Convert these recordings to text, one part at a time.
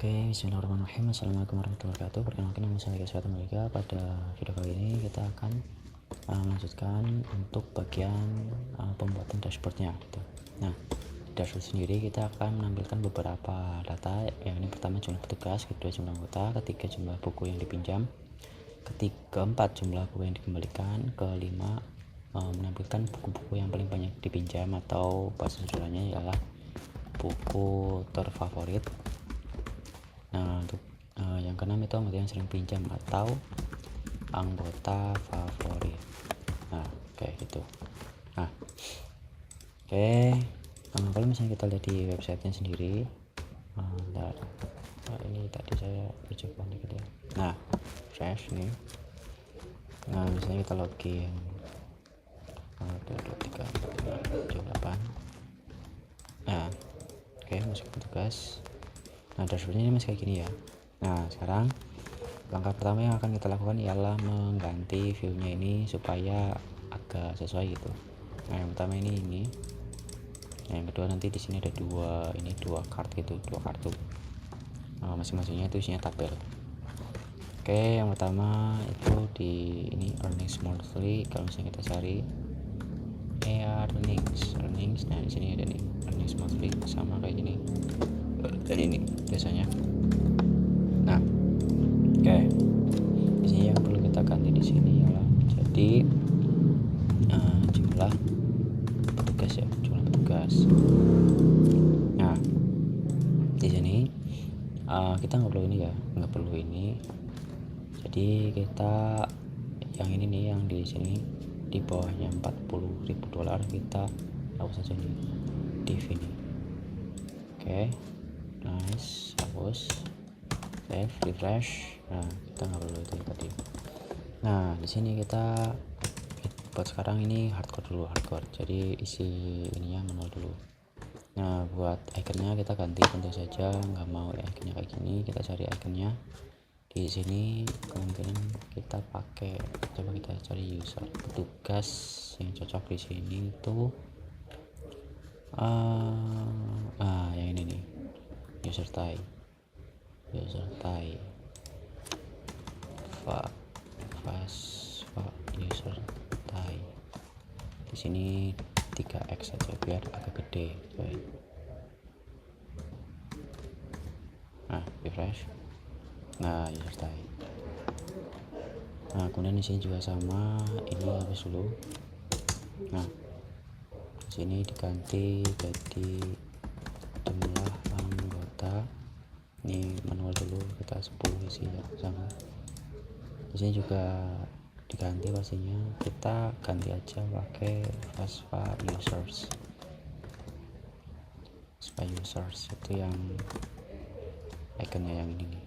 Oke, bismillahirrahmanirrahim. Assalamualaikum warahmatullahi wabarakatuh. Perkenalkan, nama saya Kesehatan Malika. Pada video kali ini kita akan melanjutkan untuk bagian pembuatan dashboardnya gitu. Nah, di dashboard sendiri kita akan menampilkan beberapa data. Yang ini pertama jumlah petugas, kedua jumlah anggota, ketiga jumlah buku yang dipinjam, keempat jumlah buku yang dikembalikan, kelima menampilkan buku-buku yang paling banyak dipinjam atau bahasa sederhananya ialah buku terfavorit. Nah, untuk yang keenam itu anggota yang sering pinjam atau anggota favorit. Nah, kayak gitu. Nah, kalau misalnya kita lihat di websitenya sendiri, ini tadi saya ucapkan dikit ya. Nah, fresh nih. Nah, misalnya kita login 1, 2, 3, 4, 5, 7, 8. Nah, masuk petugas. Nah, dashboardnya ini masih kayak gini ya. Nah, sekarang langkah pertama yang akan kita lakukan ialah mengganti view-nya ini supaya agak sesuai gitu. Nah, yang pertama ini. Nah, yang kedua nanti di sini ada dua kartu. Nah, masing-masingnya itu isinya tabel. Yang pertama itu di ini earnings monthly. Kalau misalnya kita cari earnings. Nah, di sini ada nih earnings monthly sama kayak gini. Dan ini biasanya. Nah, di sini yang perlu kita ganti di sini adalah jadi jumlah petugas. Nah, di sini kita nggak perlu ini. Jadi kita yang ini nih, yang di sini di bawahnya $40.000 kita hapus saja nih div ini. Nice, hapus, save, refresh. Nah, kita nggak perlu itu tadi. Nah, di sini kita buat sekarang ini hardcore. Jadi isi ininya manual dulu. Nah, buat iconnya kita ganti tentu saja, nggak mau iconnya kayak gini. Kita cari iconnya di sini. Kemungkinan kita pakai, coba kita cari user petugas yang cocok di sini itu yang ini nih, user type user type. Di sini 3x saja biar agak gede. Nah, refresh. Nah, user type. Nah, kemudian di sini juga sama, ini habis dulu. Nah, di sini diganti jadi jumlah anggota. Ini manual dulu, kita 10 isi ya sama. Di sini juga diganti pastinya, kita ganti aja pakai Fastfa users itu yang iconnya yang ini nih.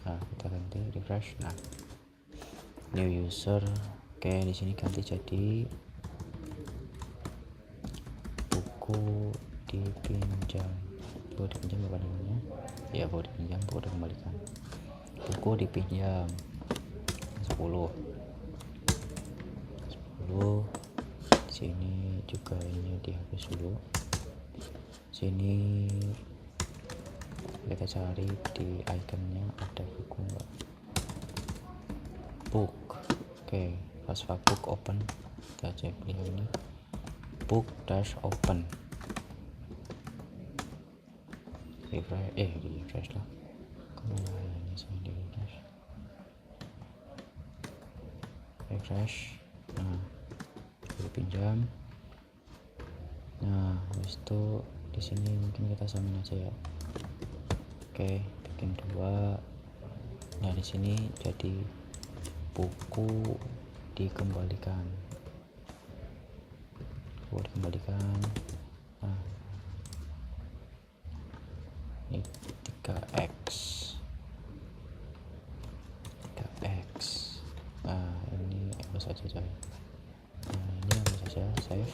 Nah, kita ganti, refresh. Nah, new user. Di sini ganti jadi buku dipinjam apa namanya ya, buku dikembalikan. Buku dipinjam 10. Di sini juga ini dihapus dulu. Sini kita cari di iconnya ada buku enggak. Book. Fastfa book open. Kita cek ini book dash open. Refresh lah. Kemana ini saya di refresh. Nah, pinjam. Nah, habis itu di sini mungkin kita samain aja ya. Bikin 2. Nah, di sini jadi buku dikembalikan. Nah, ini 3x. Nah, ini hapus saja coy. Nah, ini hapus saja, save.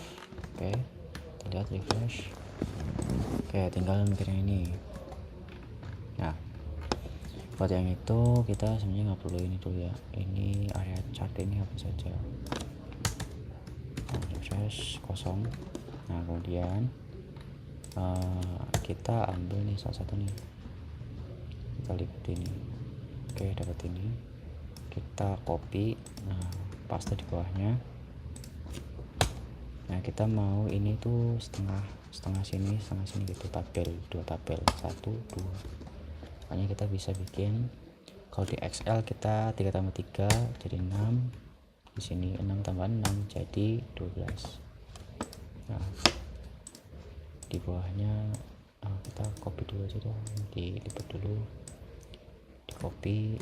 Kita lihat, refresh. Tinggal mikir ini. Nah, buat yang itu kita sebenarnya nggak perlu ini dulu ya. Ini area chart ini hapus saja. Nah, refresh, kosong. Nah, kemudian kita ambil nih salah satu nih kita lihat ini. Oke, dapat ini, kita copy, nah paste di bawahnya. Nah kita mau ini tuh setengah sini gitu, tabel 2 tabel 1 2, makanya kita bisa bikin. Kalau di Excel kita 3 tambah 3 jadi 6, di sini 6 tambah 6 jadi 12. Nah di bawahnya kita copy dulu aja deh, dilipat dulu, di copy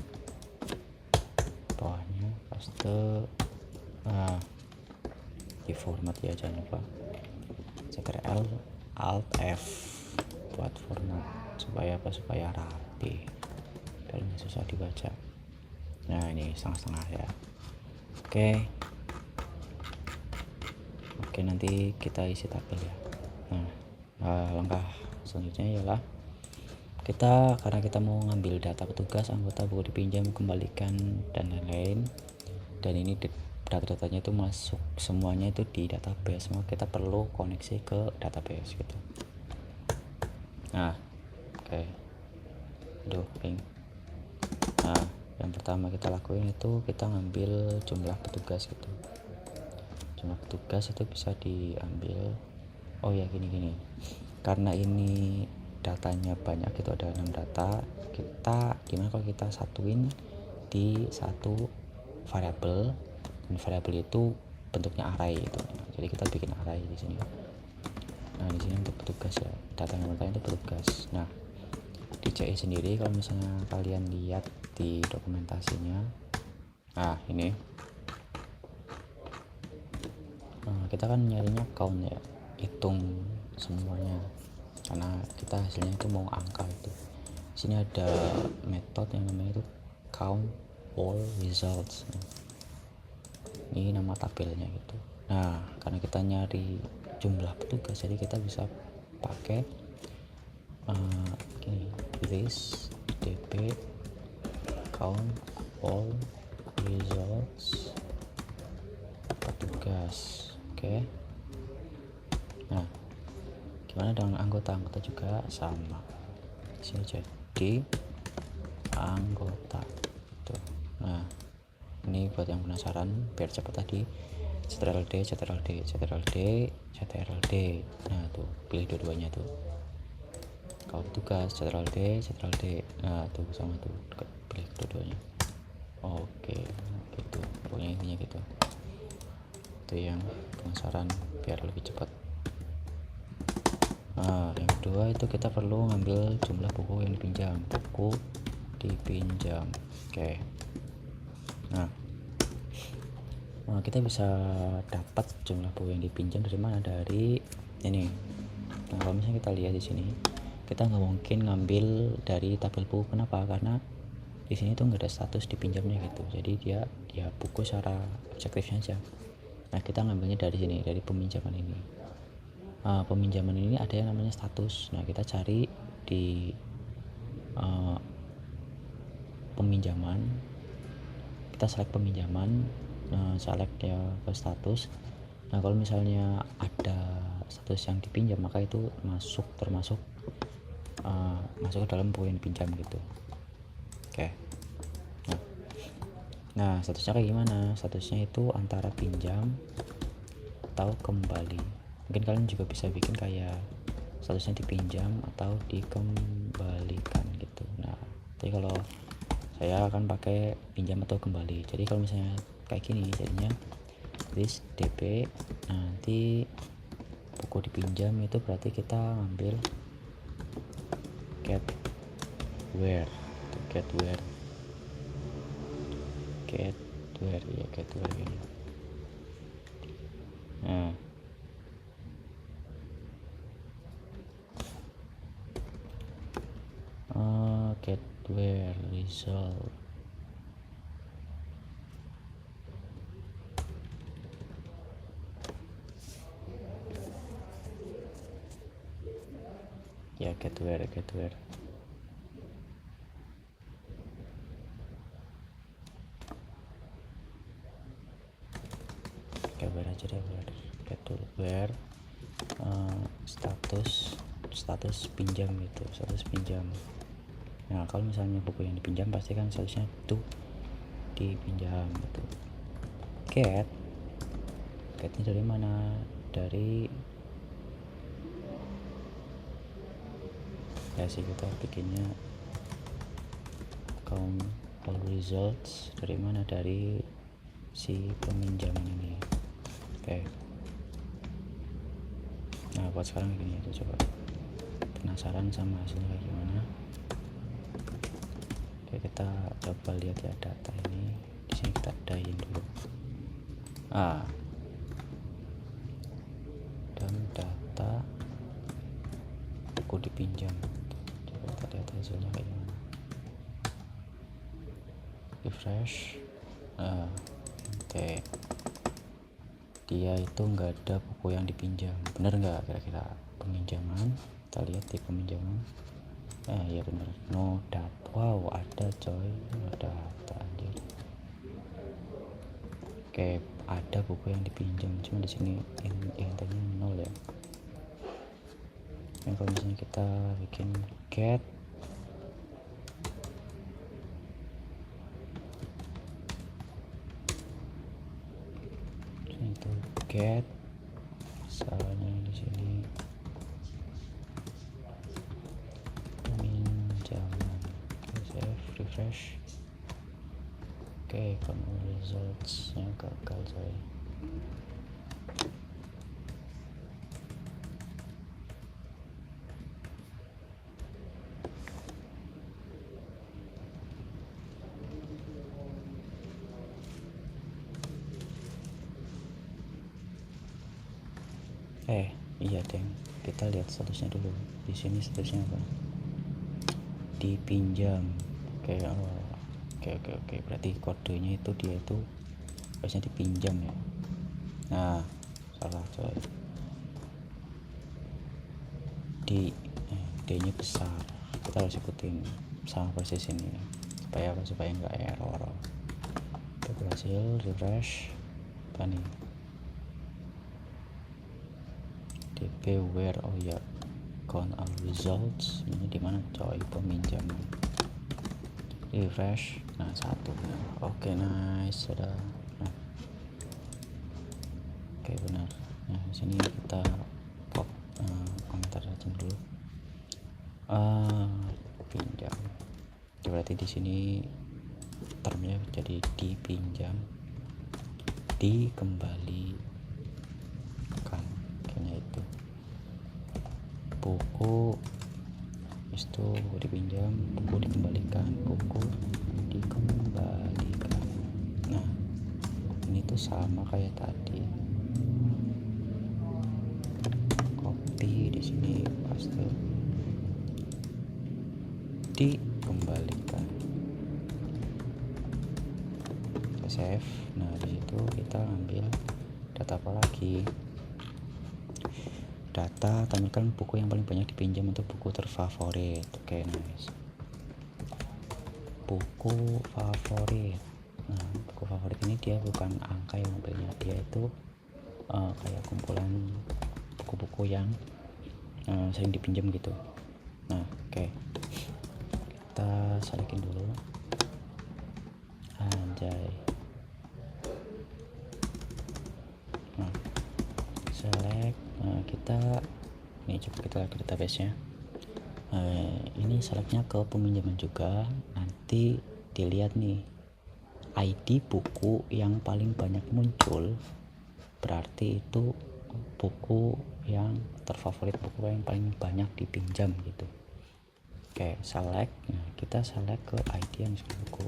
bawahnya, paste, di format ya, jangan lupa Ctrl Alt F buat format supaya rapi dan susah dibaca. Nah ini setengah-setengah ya. Oke, nanti kita isi tabel ya. Nah langkah selanjutnya ialah karena kita mau ngambil data petugas, anggota, buku dipinjam, kembalikan dan lain-lain, dan ini data-datanya itu masuk semuanya itu di database, maka kita perlu koneksi ke database gitu. Nah nah yang pertama kita lakuin itu kita ngambil jumlah petugas gitu. Jumlah petugas itu bisa diambil, gini, karena ini datanya banyak gitu, ada 6 data, kita gimana kalau kita satuin di satu variabel, dan variabel itu bentuknya array itu. Jadi kita bikin array di sini. Nah di sini untuk petugas ya, data yang pertama itu petugas. Nah di CI sendiri kalau misalnya kalian lihat di dokumentasinya, ini kita kan nyarinya count ya, hitung semuanya karena kita hasilnya itu mau angka itu. Sini ada metode yang namanya itu count all results. Ini nama tabelnya gitu. Nah karena kita nyari jumlah petugas, jadi kita bisa pakai this dp count all results petugas. Nah gimana dengan anggota juga sama, sini jadi anggota gitu. Nah ini buat yang penasaran biar cepat tadi, Ctrl D. Nah tuh pilih dua-duanya tuh. Kalau petugas Ctrl D. Nah tuh sama tuh, pilih dua-duanya. Oke gitu, pokoknya intinya gitu. Itu yang penasaran biar lebih cepat. Yang kedua itu kita perlu ngambil jumlah buku yang dipinjam. Nah kita bisa dapat jumlah buku yang dipinjam dari mana? Dari ini. Nah kalau misalnya kita lihat di sini, kita nggak mungkin ngambil dari tabel buku. Kenapa? Karena di sini tuh nggak ada status dipinjamnya gitu. Jadi dia buku secara objektifnya aja. Nah kita ngambilnya dari sini, dari peminjaman ini. Peminjaman ini ada yang namanya status. Nah kita cari di peminjaman, kita select peminjaman, select ya ke status. Nah kalau misalnya ada status yang dipinjam, maka itu termasuk masuk ke dalam buku yang dipinjam gitu. Nah statusnya kayak gimana? Statusnya itu antara pinjam atau kembali. Mungkin kalian juga bisa bikin kayak statusnya dipinjam atau dikembalikan gitu. Nah jadi kalau saya akan pakai pinjam atau kembali. Jadi kalau misalnya kayak gini jadinya this dp, nanti buku dipinjam itu berarti kita ngambil get where ini. Nah get where result. Ya get where. Aja deh, get where status pinjam itu, status pinjam. Nah kalau misalnya buku yang dipinjam pasti kan seharusnya itu dipinjam gitu. Getnya dari mana? Dari ya sih, kita bikinnya count all results dari mana, dari si peminjaman ini. Oke. Nah buat sekarang gini aja, coba penasaran sama hasilnya kayak gimana. Oke, kita coba lihat ya data ini. Di sini kita adain dulu. Dan data buku dipinjam. Coba kita lihat hasilnya kayak gimana. Refresh. Oke. Dia itu nggak ada buku yang dipinjam. Bener nggak kira-kira? Peminjaman, kita lihat di peminjaman. Ya bener, no data. Wow, ada coy, no data anjir. Oke, ada buku yang dipinjam, cuma di sini intinya 0 ya. Yang kalau misalnya kita bikin get itu get misalnya di sini peminjaman, save, refresh. Oke, kalau resultsnya gagal coy. Iya deng, kita lihat statusnya dulu. Di sini statusnya apa? Dipinjam. Oke, berarti kodenya itu dia itu harusnya dipinjam ya. Nah salah coy, D nya besar, kita harus ikutin sama persis ini supaya nggak error. Kita berhasil, refresh apa nih, dp where, oh ya, count all results ini dimana coy, peminjaman, refresh. Nah 1 ya. Oke, nice, sudah. Oke benar. Nah di sini kita pop komentar aja dulu. Pinjam, berarti di sini termnya jadi dipinjam, dikembalikan, kayaknya itu buku itu buku dipinjam, buku dikembalikan, buku dikembalikan. Nah ini tuh sama kayak tadi, copy di sini, paste, dikembalikan, kita save. Nah di situ kita ambil data apa lagi, data tampilkan buku yang paling banyak dipinjam untuk buku terfavorit. Oke, nice, buku favorit. Nah buku favorit ini dia bukan angka yang ngambilnya, dia itu kayak kumpulan buku-buku yang sering dipinjam gitu. Nah oke, kita selekin dulu, anjay. Nah select, kita ini coba kita lihat database nya. Ini selectnya ke peminjaman juga, nanti dilihat nih ID buku yang paling banyak muncul, berarti itu buku yang terfavorit, buku yang paling banyak dipinjam gitu. Oke, select. Nah kita select ke ID buku,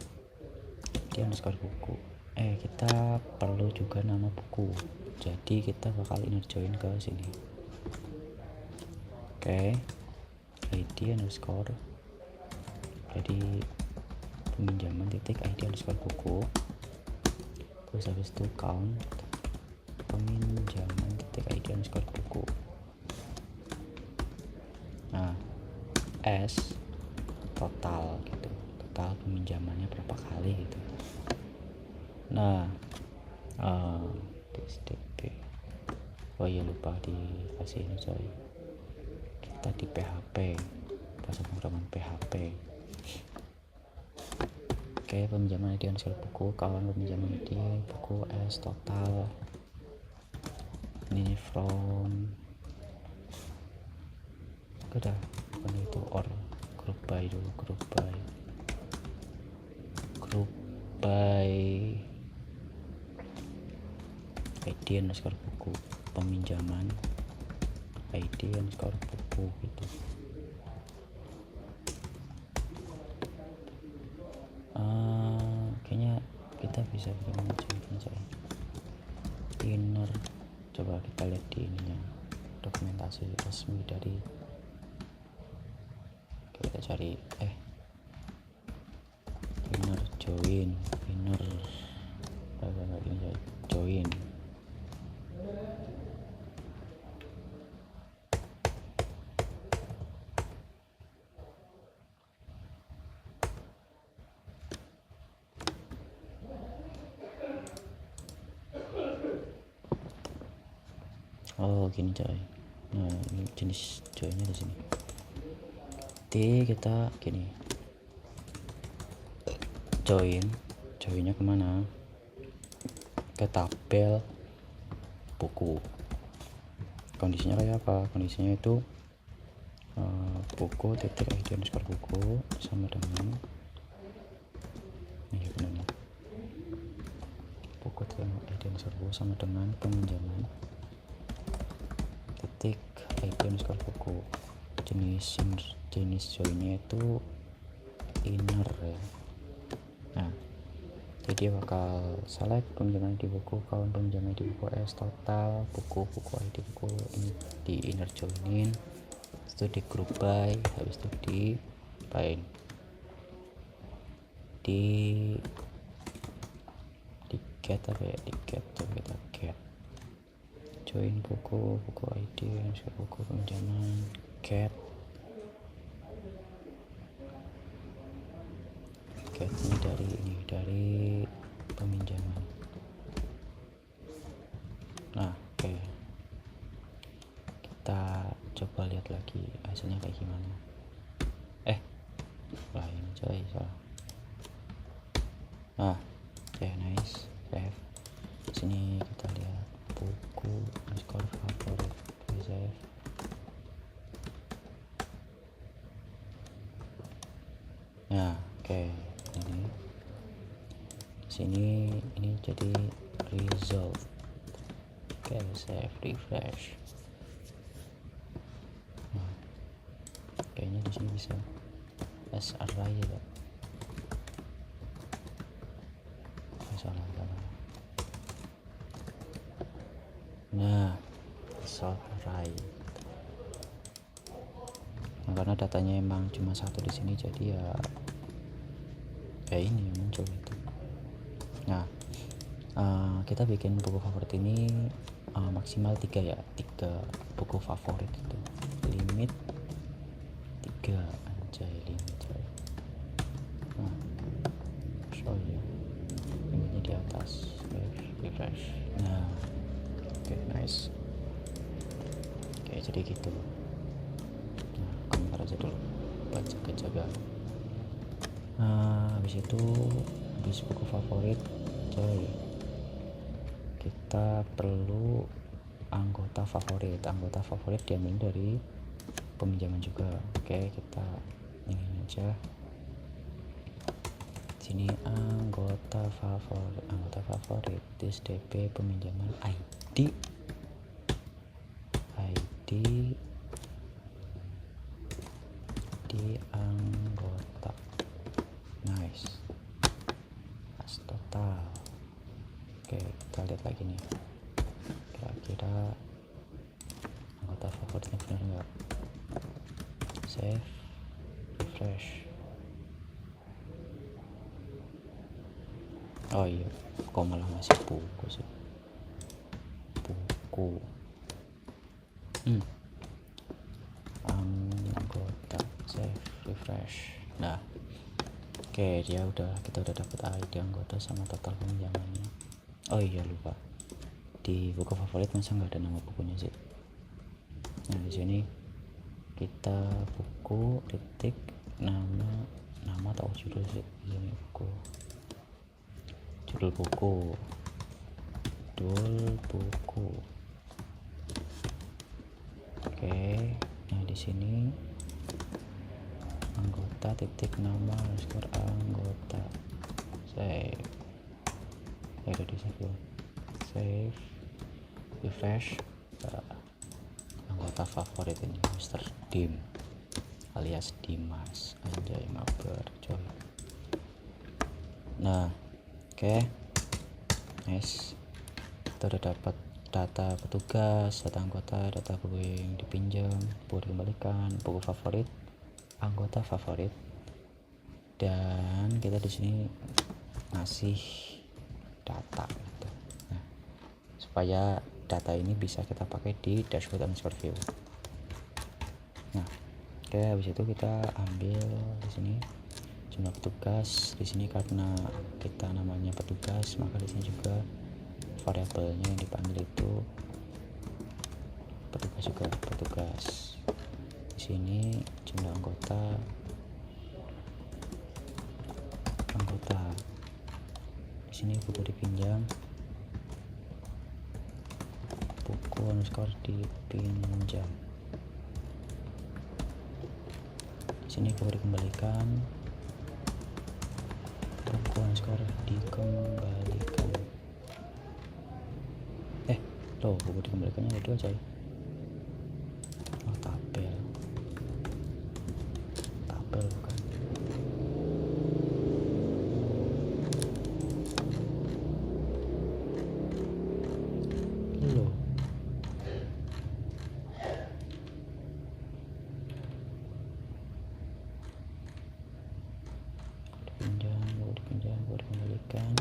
kita perlu juga nama buku, jadi kita bakal inner join ke sini. Oke, ID underscore, jadi peminjaman titik ID underscore buku, terus habis itu count peminjaman titik ID underscore buku. Nah S total gitu, total peminjamannya berapa kali gitu. Nah DP, oh iya lupa dikasih ini coy, kita di PHP, bahasa pemrograman PHP. Oke, peminjaman ID underscore buku, kawan peminjaman ID buku S total. Ini from udah bukan itu, or group by dulu, group by ID underscore buku, peminjaman ID underscore buku gitu. Kayaknya kita bisa bikin macam aja inner. Coba kita lihat di ininya, dokumentasi resmi dari, kita cari inner join, inner ini join. Oh gini coy. Nah ini jenis joinnya di sini. Kita gini, joinnya kemana? Ke tabel buku. Kondisinya kayak apa? Kondisinya itu buku titik ID underscore buku sama dengan ini benar, buku titik ID underscore buku sama dengan peminjaman titik ID underscore buku. Jenis joinnya itu inner ya. Nah jadi bakal select peminjaman ID buku, kawan peminjaman ID buku S total, buku ID buku ini di inner joinin, itu di group by, habis itu di bind, di get apa ya, di get, coba kita get join buku ID buku peminjaman, get ini dari peminjaman. Nah oke, kita coba lihat lagi hasilnya kayak gimana. Ini coy salah. Nah oke, nice, save. Sini kita lihat buku underscore favorit, save. Nah oke, ini sini ini jadi result. Oke, save, refresh. Nah, kayaknya di sini bisa SRI ya, salah. Nah result array. Nah, karena datanya emang cuma satu di sini, jadi ya ini yang muncul itu. Nah kita bikin buku favorit ini maksimal 3 ya, 3 buku favorit itu, limit 3 anjay, limit coy. Nah show ya, limitnya di atas, refresh. Nah oke, nice. Oke, jadi gitu. Nah komentar aja dulu buat jaga-jaga. Habis itu, habis buku favorit coy, kita perlu anggota favorit diambil dari peminjaman juga. Oke, kita ini aja sini, anggota favorit this dp peminjaman ID di anggota. Nice, as total. Oke, kita lihat lagi nih, kira-kira anggota favoritnya benar nggak. Save, refresh. Oh iya, kok malah masih buku sih, buku anggota, save, refresh. Nah oke, kita udah dapat ID anggota sama total peminjamannya. Oh iya, lupa, di buku favorit masa nggak ada nama bukunya sih. Nah di sini kita buku titik nama nama atau judul sih di sini, buku, judul buku, oke. Nah di sini anggota titik nama underscore anggota, save, ada di sini, save, refresh. Anggota favorit ini Mr. Dim alias Dimas, anjay mabar coy. Nah oke, nice, kita udah dapat data petugas, data anggota, data buku yang dipinjam, buku dikembalikan, buku favorit, anggota favorit, dan kita di sini ngasih data gitu. Nah, supaya data ini bisa kita pakai di dashboard underscore view. Nah oke, habis itu kita ambil di sini jumlah petugas. Di sini karena kita namanya petugas, maka di sini juga variabelnya yang dipanggil itu petugas juga, petugas. Di sini jumlah anggota, di sini buku dipinjam, buku underscore dipinjam. Di sini buku dikembalikan, buku underscore dikembalikan. Loh, buku dikembalikannya ada dua coy. Oh, tabel bukan. Loh, dipinjam, buku dikembalikan.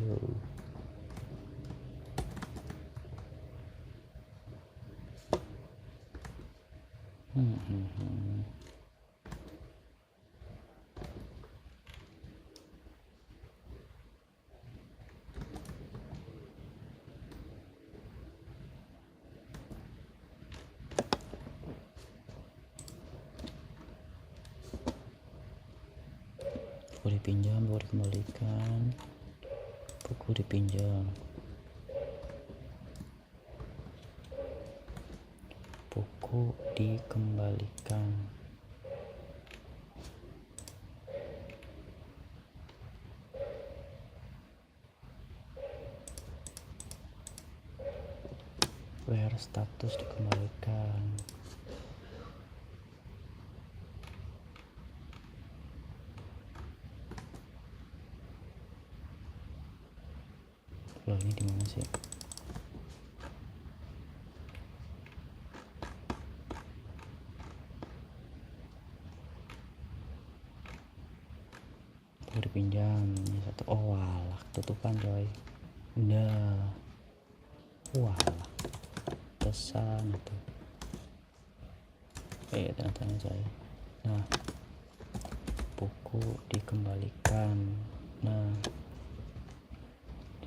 Loh. Buku dipinjam, buku dikembalikan, buku dipinjam, buku dikembalikan. Where status dikembalikan. Loh, ini dimana sih? Buku dipinjam ini satu. Oh walah, tutupan coy. Nah walah, pesan itu tanda-tanda coy. Nah, buku dikembalikan. Nah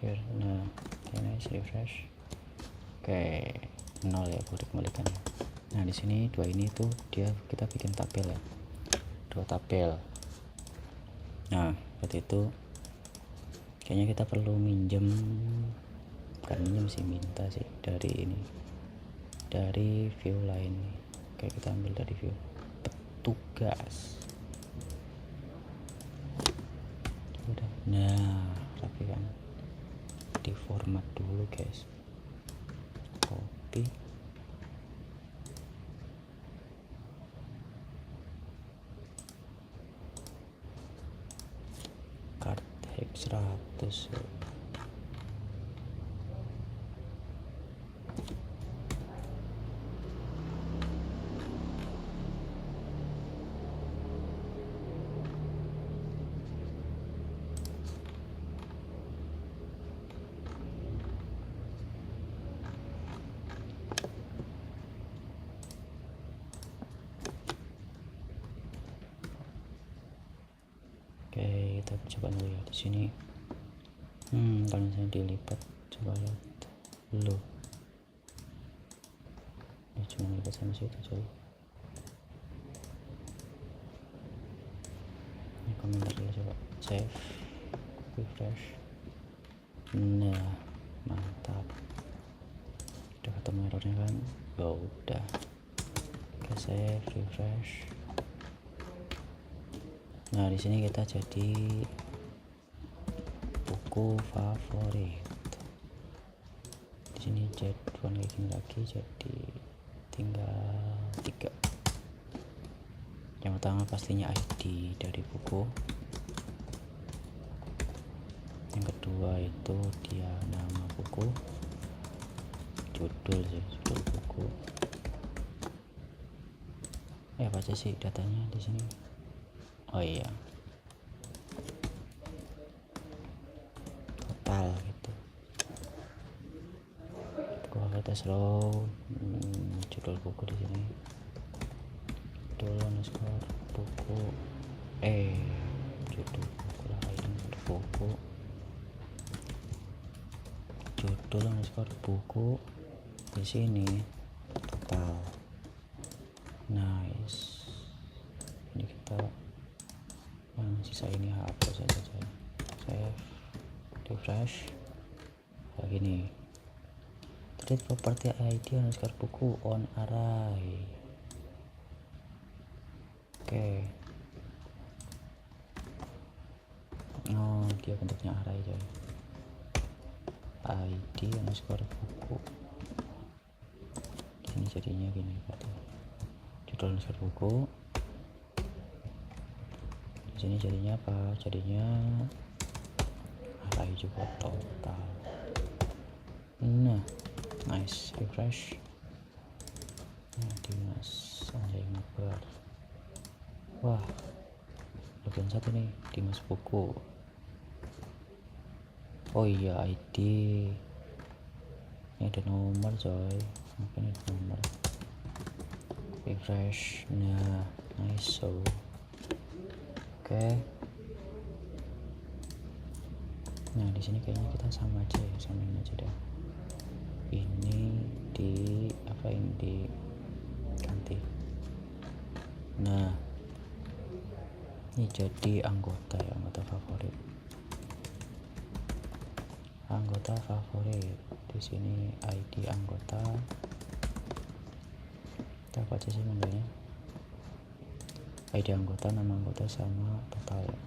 here, nah nice, refresh. Oke, 0 ya buku dikembalikan. Nah di sini dua ini tuh dia kita bikin tabel ya, dua tabel. Nah seperti itu. Kayaknya kita perlu minjem, bukan minjem sih, minta sih dari ini, dari view lain nih. Oke, kita ambil dari view petugas. Udah, nah rapi kan. Di format dulu guys, copy, card hex 100. Oke, kita coba dulu ya di sini. Kalau misalnya dilipat, coba lihat dulu. Ini cuma lipat sampai situ coy. komentar dulu, coba save, refresh. Nah, mantap, udah ketemu errornya kan. Ya udah, oke, save, refresh. Nah, di sini kita jadi buku favorit. Di sini jadwal kayak gini lagi, jadi tinggal 3. Yang pertama pastinya ID dari buku. Yang kedua itu dia nama buku, judul buku. Apa aja sih datanya di sini? Oh iya, total gitu. Buku kita slow, judul buku di sini. Judul underscore buku, judul buku lah, ini buku. Judul underscore buku di sini total. Nice. Ini kita yang sisa ini hapus saja. Save, refresh. Kayak gini. Delete property ID underscore buku on array. Oke. Oh, dia bentuknya array coy. ID underscore buku. Ini jadinya gini berarti. Judul underscore buku. Di sini jadinya apa? Jadinya array juga total. Nah, nice, refresh. Nah, Dimas Anjay Mabar. Wah, bagian 1 nih, Dimas buku. Oh iya, ID. Ini ada nomor coy. Mungkin ada nomor. Refresh. Nah, nice. So oke. Nah, di sini kayaknya kita samain aja deh. Ini di ganti. Nah, ini jadi anggota favorit. Anggota favorit. Di sini ID anggota. Kita apa aja sih manggilnya? ID anggota, nama anggota sama total ya.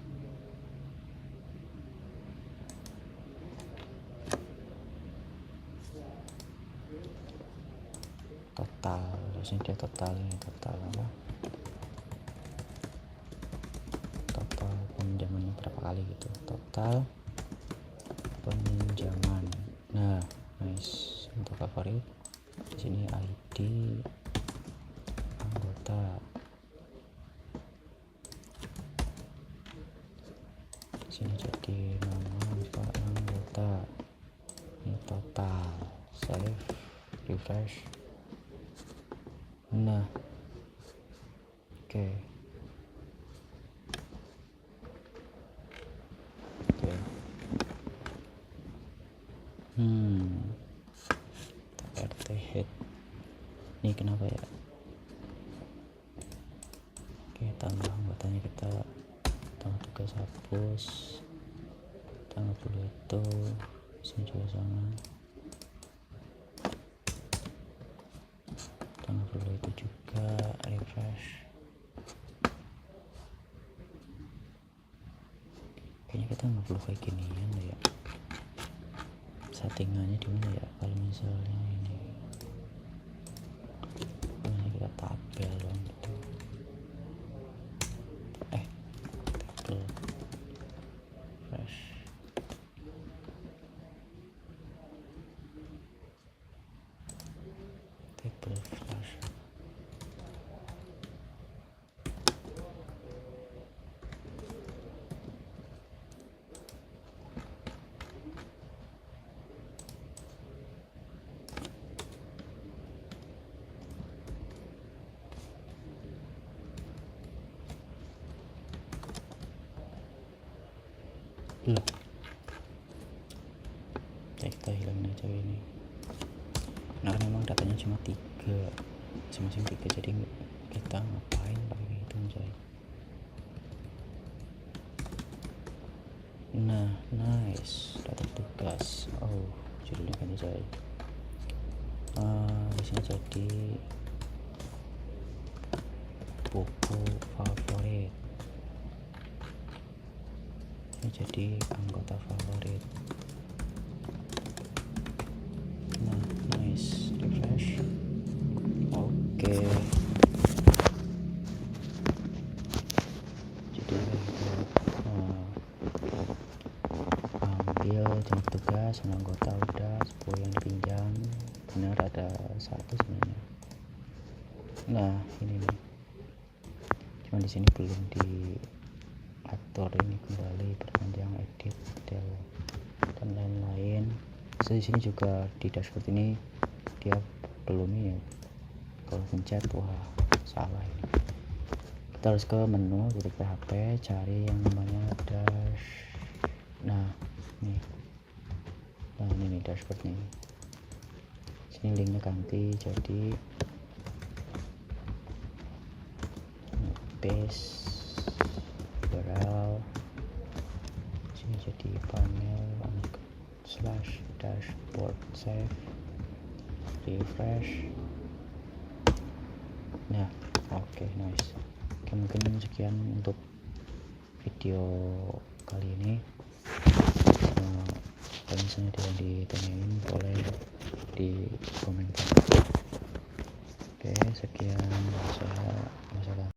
Total, terusnya dia total apa? Total pinjamannya berapa kali gitu. Total pinjaman. Nah, nice. Untuk favorit di sini ID anggota. Di sini jadi nama anggota. Ini total. Save, refresh. Nah, oke. RT head. Ini kenapa ya? Oke, tambah anggotanya, kita tambah tugas hapus. Tambah dulu itu, sini juga sama. Tambah dulu itu juga, refresh. Kayaknya kita nggak perlu kayak ginian ya. Settingannya di mana ya? Kalau misalnya ini, kita tabel dong gitu. Tabel fresh. Tabel flash. Kita hilangin aja ini. Nah, kan memang datanya cuma 3, masing-masing 3, jadi kita ngapain pakai itu coy. nice. Daftar tugas. Oh, judulnya ganti saya. Di sini jadi buku favorit. Ini jadi anggota favorit. Nah, nice. Refresh. Oke. Jadi ambil jenis tugas sama anggota udah 10 yang dipinjam. Benar ada satu sebenarnya. Nah, ini nih. Cuma di sini belum diatur ini kembali perpanjang edit detail dan lain-lain. So, di sini juga di dashboard ini dia belum ini ya. Kalau pencet wah salah ini. Kita harus ke menu ketik PHP, cari yang namanya dash. Nah, nih. Nah, ini nih dashboard nih. Sini linknya ganti jadi paste URL. Sini jadi panel slash dashboard, save, refresh. Nah, oke, nice. Oke, mungkin sekian untuk video kali ini. Kalau misalnya ada yang ditanyain boleh di komentar. Oke, sekian. Saya